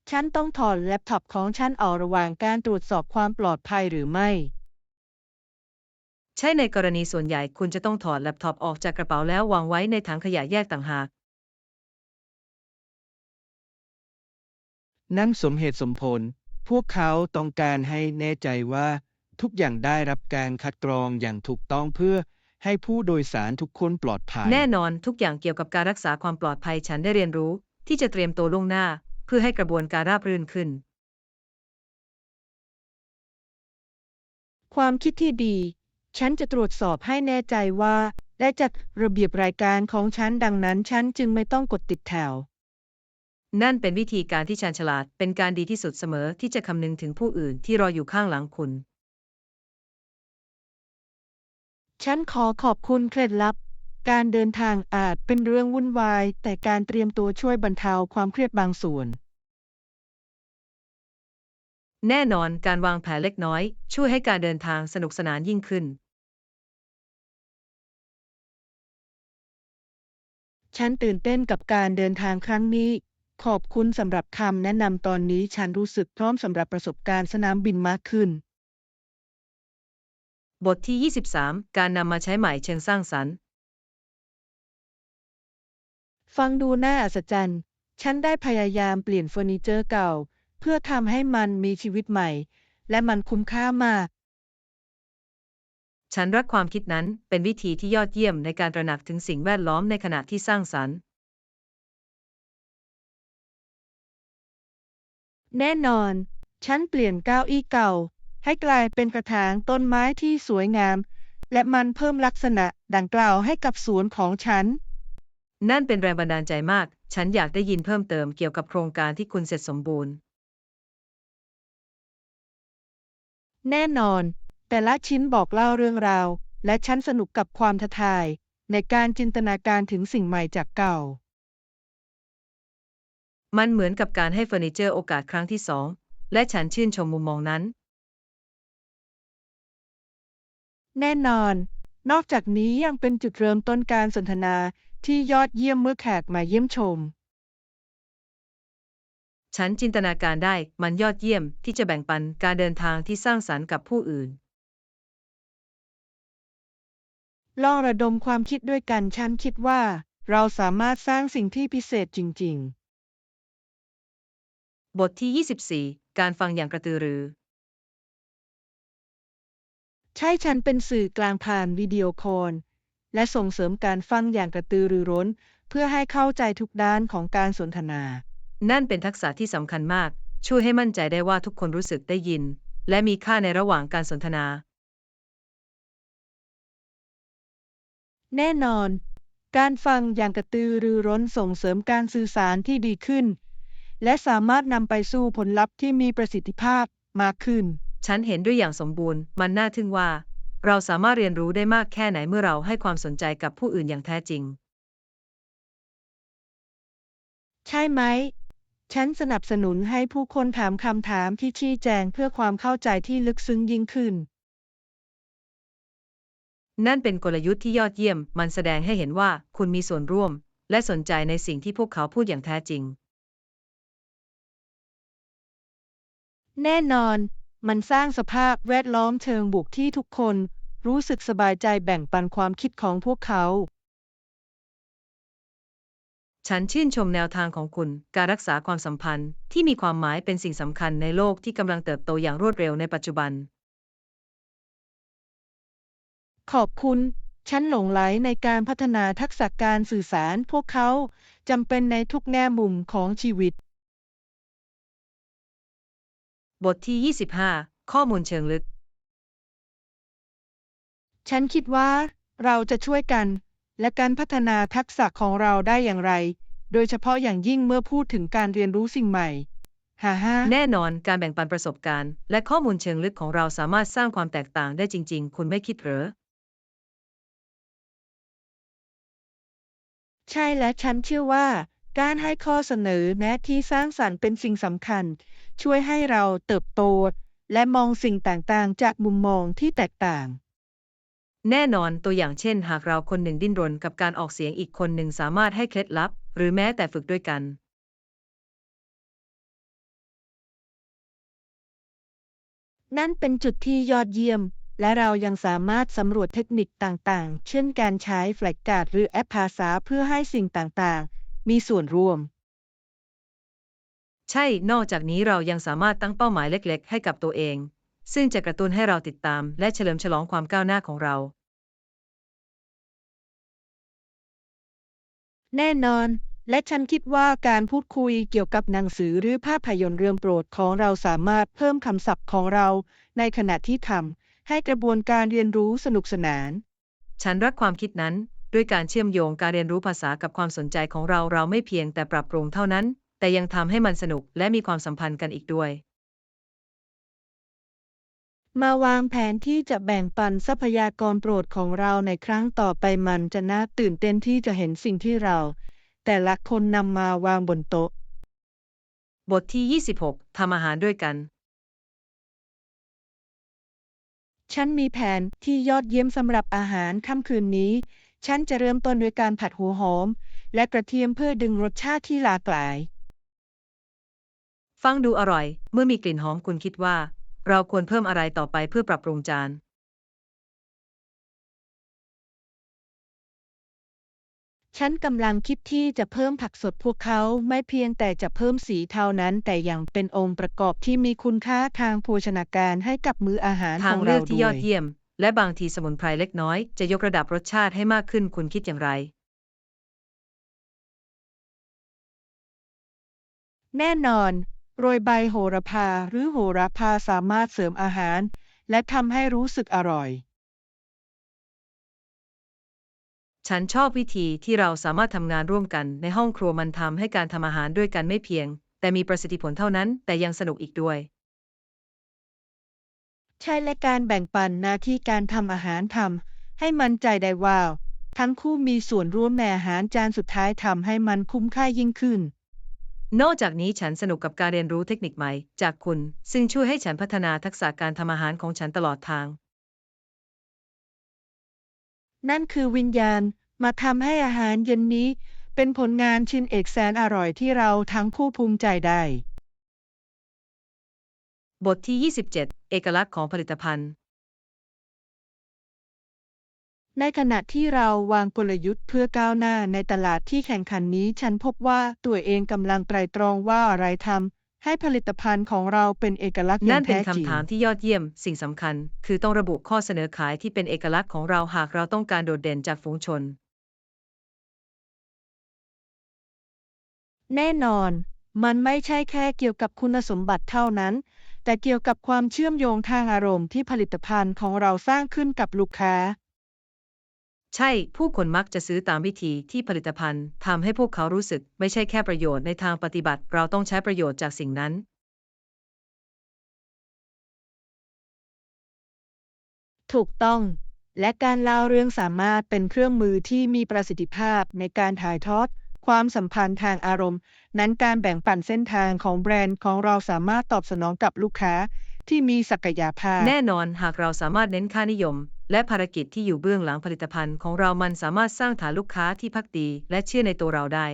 ฉันต้องถอดแล็ปท็อปของฉันออกระหว่างการตรวจสอบความปลอดภัยหรือไม่ ใช่ในกรณีส่วนใหญ่คุณจะต้องถอดแล็ปท็อปออกจากกระเป๋าแล้ววางไว้ในถังขยะแยกต่างหาก นั่นสมเหตุสมผล พวกเขาต้องการให้แน่ใจว่าทุกอย่างได้รับการคัดกรองอย่างถูกต้องเพื่อให้ผู้โดยสารทุกคนปลอดภัย แน่นอนทุกอย่างเกี่ยวกับการรักษาความปลอดภัยฉันได้เรียนรู้ที่จะเตรียมตัวล่วงหน้าเพื่อให้กระบวนการราบรื่นขึ้น ความคิดที่ดี ฉันจะตรวจสอบให้แน่ใจว่าได้จัดระเบียบรายการของฉันดังนั้นฉันจึงไม่ต้องกดติดแถว นั่นเป็นวิธีการที่ชาญฉลาดเป็นการดีที่สุดเสมอที่จะคำนึงถึงผู้อื่นที่รออยู่ข้างหลังคุณ ฉันขอขอบคุณเคล็ดลับ การเดินทางอาจเป็นเรื่องวุ่นวาย แต่การเตรียมตัวช่วยบรรเทาความเครียดบางส่วน แน่นอนการวางแผนเล็กน้อยช่วยให้การเดินทางสนุกสนานยิ่งขึ้น ฉันตื่นเต้นกับการเดินทางครั้งนี้ ขอบคุณสำหรับคำแนะนำตอนนี้ฉันรู้สึกพร้อมสำหรับประสบการณ์สนามบินมากขึ้น บทที่ 23 การนำมาใช้ใหม่เชิงสร้างสรรค์ ฟังดูน่าอัศจรรย์ ฉันได้พยายามเปลี่ยนเฟอร์นิเจอร์เก่า เพื่อทำให้มันมีชีวิตใหม่ และมันคุ้มค่ามาก ฉันรักความคิดนั้นเป็นวิธีที่ยอดเยี่ยมในการตระหนักถึงสิ่งแวดล้อมในขณะที่สร้างสรรค์ แน่นอน ฉันเปลี่ยนเก้าอี้เก่า ให้กลายเป็นกระถางต้นไม้ที่สวยงาม และมันเพิ่มลักษณะดังกล่าวให้กับสวนของฉัน นั่นเป็นแรงบันดาลใจมาก ฉันอยากได้ยินเพิ่มเติมเกี่ยวกับโครงการที่คุณเสร็จสมบูรณ์ แน่นอน แต่ละชิ้นบอกเล่าเรื่องราว และฉันสนุกกับความท้าทายในการจินตนาการถึงสิ่งใหม่จากเก่า มันเหมือนกับการให้เฟอร์นิเจอร์โอกาสครั้งที่สองและฉันชื่นชมมุมมองนั้น แน่นอน นอกจากนี้ยังเป็นจุดเริ่มต้นการสนทนาที่ยอดเยี่ยมเมื่อแขกมาเยี่ยมชม ฉันจินตนาการได้มันยอดเยี่ยมที่จะแบ่งปันการเดินทางที่สร้างสรรค์กับผู้อื่น ลองระดมความคิดด้วยกันฉันคิดว่าเราสามารถสร้างสิ่งที่พิเศษจริงบทที่ 24 การฟังอย่างกระตือรือ ๆ ใช่ฉันเป็นสื่อกลางผ่านวิดีโอคอลและส่งเสริมการฟังอย่างกระตือรือร้นเพื่อให้เข้าใจทุกด้านของการสนทนา นั่นเป็นทักษะที่สำคัญมาก ช่วยให้มั่นใจได้ว่าทุกคนรู้สึกได้ยิน และมีค่าในระหว่างการสนทนา แน่นอน การฟังอย่างกระตือรือร้นส่งเสริมการสื่อสารที่ดีขึ้น และสามารถนำไปสู่ผลลัพธ์ที่มีประสิทธิภาพมากขึ้น ฉันเห็นด้วยอย่างสมบูรณ์ มันน่าทึ่งว่า เราสามารถเรียนรู้ได้มากแค่ไหนเมื่อเราให้ความสนใจกับผู้อื่นอย่างแท้จริง ใช่ไหม ฉันสนับสนุนให้ผู้คนถามคำถามที่ชี้แจงเพื่อความเข้าใจที่ลึกซึ้งยิ่งขึ้น นั่นเป็นกลยุทธ์ที่ยอดเยี่ยม มันแสดงให้เห็นว่าคุณมีส่วนร่วม และสนใจในสิ่งที่พวกเขาพูดอย่างแท้จริง แน่นอน มันสร้างสภาพแวดล้อมเชิงบวกที่ทุกคนรู้สึกสบายใจแบ่งปันความคิดของพวกเขา ฉันชื่นชมแนวทางของคุณ การรักษาความสัมพันธ์ที่มีความหมายเป็นสิ่งสำคัญในโลกที่กำลังเติบโตอย่างรวดเร็วในปัจจุบัน ขอบคุณ ฉันหลงใหลในการพัฒนาทักษะการสื่อสารพวกเขาจำเป็นในทุกแง่มุมของชีวิต บทที่ 25 ข้อมูลเชิงลึก ฉันคิดว่าเราจะช่วยกันและการพัฒนาทักษะของเราได้อย่างไร โดยเฉพาะอย่างยิ่งเมื่อพูดถึงการเรียนรู้สิ่งใหม่ฮ่าฮ่า แน่นอนการแบ่งปันประสบการณ์และข้อมูลเชิงลึกของเราสามารถสร้างความแตกต่างได้จริงๆ คุณไม่คิดเหรอ ใช่และฉันเชื่อว่าการให้ข้อเสนอแนะที่สร้างสรรค์เป็นสิ่งสำคัญ ช่วยให้เราเติบโตและมองสิ่งต่างๆจากมุมมองที่แตกต่าง แน่นอนตัวอย่างเช่น หากเราคนหนึ่งดิ้นรนกับการออกเสียงอีกคนหนึ่งสามารถให้เคล็ดลับ หรือแม้แต่ฝึกด้วยกัน นั่นเป็นจุดที่ยอดเยี่ยม และเรายังสามารถสำรวจเทคนิคต่างๆ เช่นการใช้แฟลชการ์ดหรือแอปภาษาเพื่อให้สิ่งต่างๆ มีส่วนร่วม ใช่ นอกจากนี้เรายังสามารถตั้งเป้าหมายเล็กๆให้กับตัวเอง ซึ่งจะกระตุ้นให้เราติดตามและเฉลิมฉลองความก้าวหน้าของเรา แน่นอน และฉันคิดว่าการพูดคุยเกี่ยวกับหนังสือหรือภาพยนตร์เรื่องโปรดของเราสามารถเพิ่มคำศัพท์ของเราในขณะที่ทำให้กระบวนการเรียนรู้สนุกสนาน ฉันรักความคิดนั้น ด้วยการเชื่อมโยงการเรียนรู้ภาษากับความสนใจของเราเราไม่เพียงแต่ปรับปรุงเท่านั้น แต่ยังทำให้มันสนุกและมีความสัมพันธ์กันอีกด้วย มาวางแผนที่จะแบ่งปันทรัพยากรโปรดของเราในครั้งต่อไปมันจะน่าตื่นเต้นที่จะเห็นสิ่งที่เรา แต่ละคนนำมาวางบนโต๊ะ บทที่ 26 ทำอาหารด้วยกัน ฉันมีแผนที่ยอดเยี่ยมสำหรับอาหารค่ำคืนนี้ ฉันจะเริ่มต้นด้วยการผัดหัวหอม และกระเทียมเพื่อดึงรสชาติที่หลากหลาย ฟังดูอร่อย เมื่อมีกลิ่นหอมคุณคิดว่า เราควรเพิ่มอะไรต่อไปเพื่อปรับปรุงจาน ฉันกำลังคิดที่จะเพิ่มผักสดพวกเขาไม่เพียงแต่จะเพิ่มสีเท่านั้นแต่ยังเป็นองค์ประกอบที่มีคุณค่าทางโภชนาการให้กับมื้ออาหารขทางอง เลื เรา อกที่ ด้ ย ว อย ดเยี่ยม และบางทีสมุนไพรเล็กน้อยจะยกระดับรสชาติให้มากขึ้นคุณคิดอย่างไร แน่นอน โรยใบโหระพาหรือโหระพาสามารถเสริมอาหาร และทำให้รู้สึกอร่อย ฉันชอบวิธีที่เราสามารถทำงานร่วมกันในห้องครัวมันทำให้การทำอาหารด้วยกันไม่เพียง แต่มีประสิทธิผลเท่านั้นแต่ยังสนุกอีกด้วย ใช่และการแบ่งปันหน้าที่การทำอาหารทำให้มั่นใจได้ว่าทั้งคู่มีส่วนร่วมในอาหารจานสุดท้ายทำให้มันคุ้มค่ายิ่งขึ้น นอกจากนี้ฉันสนุกกับการเรียนรู้เทคนิคใหม่จากคุณ ซึ่งช่วยให้ฉันพัฒนาทักษะการทำอาหารของฉันตลอดทาง นั่นคือวิญญาณมาทำให้อาหารเย็นนี้เป็นผลงานชิ้นเอกแสนอร่อยที่เราทั้งคู่ภูมิใจได้ บทที่ 27 เอกลักษณ์ของผลิตภัณฑ์ ในขณะที่เราวางกลยุทธ์เพื่อก้าวหน้าในตลาดที่แข่งขันนี้ ฉันพบว่าตัวเองกำลังไตร่ตรองว่าอะไรทำให้ผลิตภัณฑ์ของเราเป็นเอกลักษณ์อ นั่ ย่าน ง เป็น แท้จริง คำถามที่ยอดเยี่ยม สิ่งสำคัญ คือต้องระบุข้อเสนอขายที่เป็นเอกลักษณ์ของเราหากเราต้องการโดดเด่นจากฝูงชน แน่นอน มันไม่ใช่แค่เกี่ยวกับคุณสมบัติเท่านั้น แต่เกี่ยวกับความเชื่อมโยงทางอารมณ์ที่ผลิตภัณฑ์ของเราสร้างขึ้นกับลูกค้า ใช่ ผู้คนมักจะซื้อตามวิธีที่ผลิตภัณฑ์ทำให้พวกเขารู้สึกไม่ใช่แค่ประโยชน์ในทางปฏิบัติ เราต้องใช้ประโยชน์จากสิ่งนั้น ถูกต้อง และการเล่าเรื่องสามารถเป็นเครื่องมือที่มีประสิทธิภาพในการถ่ายทอดความสัมพันธ์ทางอารมณ์ นั้นการแบ่งปันเส้นทางของแบรนด์ของเราสามารถตอบสนองกับลูกค้าที่มีศักยภาพ แน่นอนหากเราสามารถเน้นค่านิยม และภารกิจที่อยู่เบื้องหลังผลิตภัณฑ์ของเรามันสามารถสร้างฐานลูกค้าที่ภักดีและเชื่อในตัวเราได้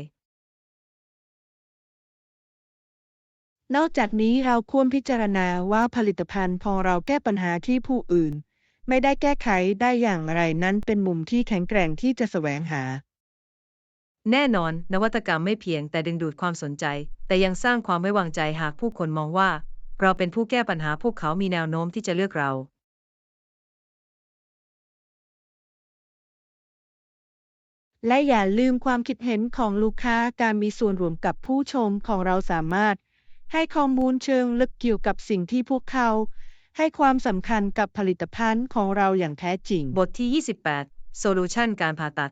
นอกจากนี้เราควรพิจารณาว่าผลิตภัณฑ์ของเราแก้ปัญหาที่ผู้อื่นไม่ได้แก้ไขได้อย่างไรนั้นเป็นมุมที่แข็งแกร่งที่จะแสวงหา แน่นอน นวัตกรรมไม่เพียงแต่ดึงดูดความสนใจ แต่ยังสร้างความไว้วางใจหากผู้คนมองว่า เราเป็นผู้แก้ปัญหาพวกเขามีแนวโน้มที่จะเลือกเรา และอย่าลืมความคิดเห็นของลูกค้าการมีส่วนร่วมกับผู้ชมของเราสามารถให้ข้อมูลเชิงลึกเกี่ยวกับสิ่งที่พวกเขาให้ความสำคัญกับผลิตภัณฑ์ของเราอย่างแท้จริง บทที่ 28 Solution การผ่าตัด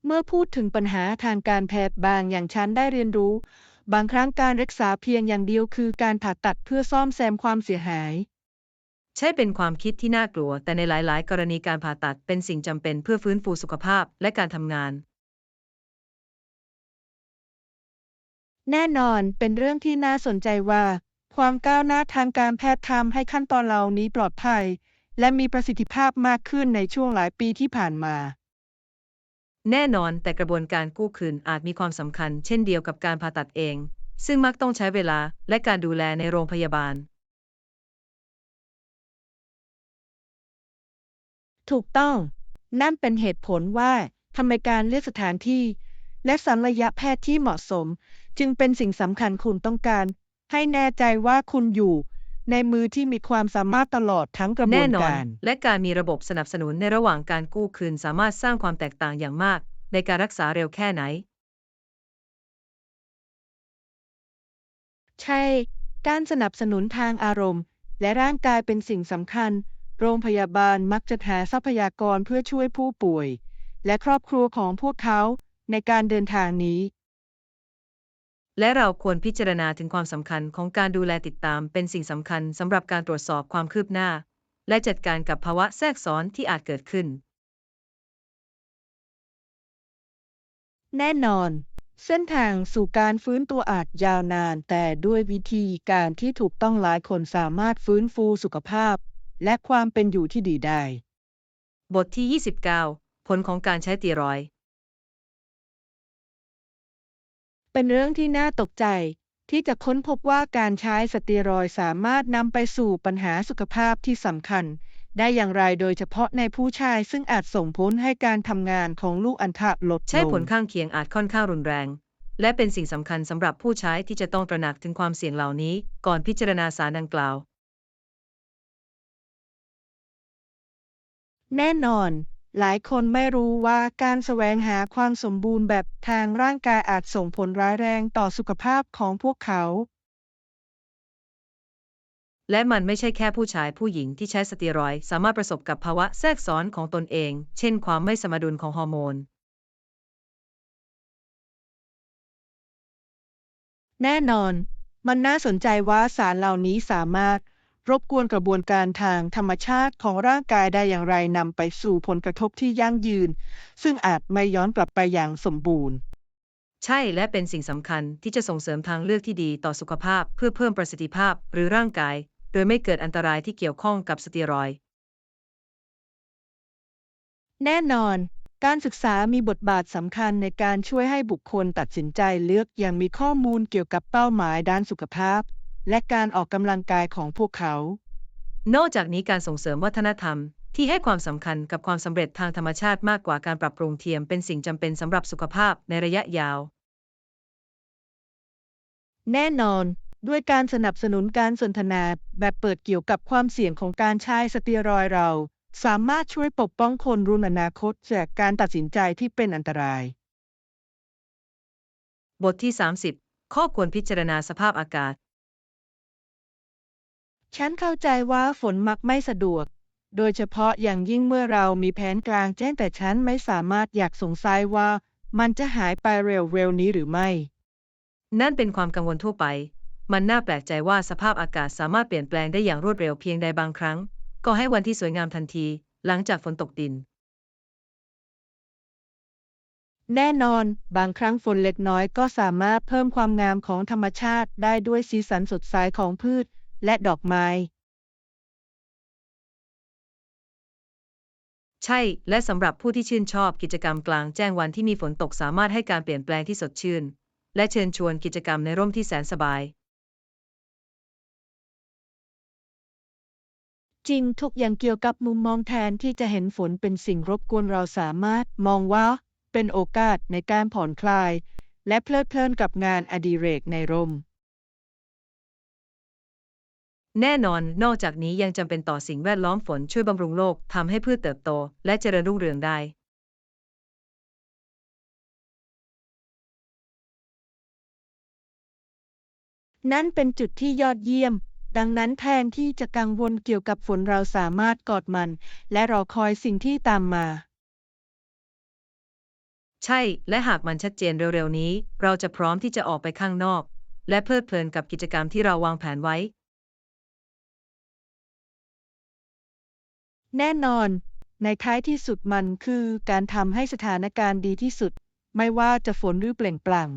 เมื่อพูดถึงปัญหาทางการแพทย์บางอย่างฉันได้เรียนรู้ บางครั้งการรักษาเพียงอย่างเดียวคือการผ่าตัดเพื่อซ่อมแซมความเสียหาย ใช่เป็นความคิดที่น่ากลัว แต่ในหลาย ๆ กรณีการผ่าตัดเป็นสิ่งจำเป็นเพื่อฟื้นฟูสุขภาพและการทำงาน แน่นอนเป็นเรื่องที่น่าสนใจว่า ความก้าวหน้าทางการแพทย์ทำให้ขั้นตอนเหล่านี้ปลอดภัย และมีประสิทธิภาพมากขึ้นในช่วงหลายปีที่ผ่านมา แน่นอนแต่กระบวนการกู้คืนอาจมีความสำคัญเช่นเดียวกับการผ่าตัดเอง ซึ่งมักต้องใช้เวลาและการดูแลในโรงพยาบาล ถูกต้อง นั่นเป็นเหตุผลว่าทำไมการเลือกสถานที่ และศัลยแพทย์ที่เหมาะสม จึงเป็นสิ่งสำคัญคุณต้องการให้แน่ใจว่าคุณอยู่ในมือที่มีความสามารถตลอดทั้งกระบ แน่ วน นอน การ และการมีระบบสนับสนุนในระหว่างการกู้คืนสามารถสร้างความแตกต่างอย่างมากในการรักษาเร็วแค่ไหน ใช่ การสนับสนุนทางอารมณ์และร่างกายเป็นสิ่งสำคัญ โรงพยาบาลมักจะหาทรัพยากรเพื่อช่วยผู้ป่วย และครอบครัวของพวกเขาในการเดินทางนี้ และเราควรพิจารณาถึงความสำคัญของการดูแลติดตามเป็นสิ่งสำคัญสำหรับการตรวจสอบความคืบหน้า และจัดการกับภาวะแทรกซ้อนที่อาจเกิดขึ้น แน่นอน เส้นทางสู่การฟื้นตัวอาจยาวนาน แต่ด้วยวิธีการที่ถูกต้องหลายคนสามารถฟื้นฟูสุขภาพ และความเป็นอยู่ที่ดีได้ บทที่ 29 ผลของการใช้สเตียรอยด์ เป็นเรื่องที่น่าตกใจที่จะค้นพบว่าการใช้สเตียรอยด์สามารถนำไปสู่ปัญหาสุขภาพที่สำคัญ ได้อย่างไรโดยเฉพาะในผู้ชายซึ่งอาจส่งผลให้การทำงานของลูกอัณฑะลดลง ใช่ผลข้างเคียงอาจค่อนข้างรุนแรง และเป็นสิ่งสำคัญสำหรับผู้ใช้ที่จะต้องตระหนักถึงความเสี่ยงเหล่านี้ก่อนพิจารณาสารดังกล่าว แน่นอน หลายคนไม่รู้ว่าการแสวงหาความสมบูรณ์แบบทางร่างกายอาจส่งผลร้ายแรงต่อสุขภาพของพวกเขา และมันไม่ใช่แค่ผู้ชายผู้หญิงที่ใช้สเตียรอยด์สามารถประสบกับภาวะแทรกซ้อนของตนเอง เช่นความไม่สมดุลของฮอร์โมน แน่นอน มันน่าสนใจว่าสารเหล่านี้สามารถรบกวนกระบวนการทางธรรมชาติของร่างกายได้อย่างไรนำไปสู่ผลกระทบที่ยั่งยืน ซึ่งอาจไม่ย้อนกลับไปอย่างสมบูรณ์ ใช่และเป็นสิ่งสำคัญที่จะส่งเสริมทางเลือกที่ดีต่อสุขภาพเพื่อเพิ่มประสิทธิภาพหรือร่างกายโดยไม่เกิดอันตรายที่เกี่ยวข้องกับสเตียรอยด์ แน่นอน การศึกษามีบทบาทสำคัญในการช่วยให้บุคคลตัดสินใจเลือกอย่างมีข้อมูลเกี่ยวกับเป้าหมายด้านสุขภาพ และการออกกำลังกายของพวกเขา นอกจากนี้การส่งเสริมวัฒนธรรมที่ให้ความสำคัญกับความสำเร็จทางธรรมชาติมากกว่าการปรับปรุงเทียมเป็นสิ่งจำเป็นสำหรับสุขภาพในระยะยาว แน่นอน ด้วยการสนับสนุนการสนทนาแบบเปิดเกี่ยวกับความเสี่ยงของการใช้สเตียรอยด์เราสามารถช่วยปกป้องคนรุ่นอนาคตจากการตัดสินใจที่เป็นอันตราย บทที่ 30 ข้อควรพิจารณาสภาพอากาศ ฉันเข้าใจว่าฝนมักไม่สะดวก โดยเฉพาะอย่างยิ่งเมื่อเรามีแผนกลางแจ้งแต่ฉันไม่สามารถอยากสงสัยว่ามันจะหายไปเร็วๆนี้หรือไม่ นั่นเป็นความกังวลทั่วไป มันน่าแปลกใจว่าสภาพอากาศสามารถเปลี่ยนแปลงได้อย่างรวดเร็วเพียงใดบางครั้ง ก็ให้วันที่สวยงามทันที หลังจากฝนตกดิน แน่นอน บางครั้งฝนเล็กน้อยก็สามารถเพิ่มความงามของธรรมชาติได้ด้วยสีสันสดใสของพืชและดอกไม้ ใช่ และสำหรับผู้ที่ชื่นชอบกิจกรรมกลางแจ้งวันที่มีฝนตกสามารถให้การเปลี่ยนแปลงที่สดชื่น และเชิญชวนกิจกรรมในร่มที่แสนสบาย จริงทุกอย่างเกี่ยวกับมุมมองแทนที่จะเห็นฝนเป็นสิ่งรบกวนเราสามารถมองว่าเป็นโอกาสในการผ่อนคลาย และเพลิดเพลินกับงานอดิเรกในร่ม แน่นอน นอกจากนี้ยังจำเป็นต่อสิ่งแวดล้อมฝนช่วยบำรุงโลกทำให้พืชเติบโตและเจริญรุ่งเรืองได้ นั่นเป็นจุดที่ยอดเยี่ยม ดังนั้นแทนที่จะกังวลเกี่ยวกับฝนเราสามารถกอดมัน และรอคอยสิ่งที่ตามมา ใช่ และหากมันชัดเจนเร็วๆนี้ เราจะพร้อมที่จะออกไปข้างนอก และเพลิดเพลินกับกิจกรรมที่เราวางแผนไว้ แน่นอน ในท้ายที่สุดมันคือการทำให้สถานการณ์ดีที่สุด ไม่ว่าจะฝนหรือเปล่งปลั่ง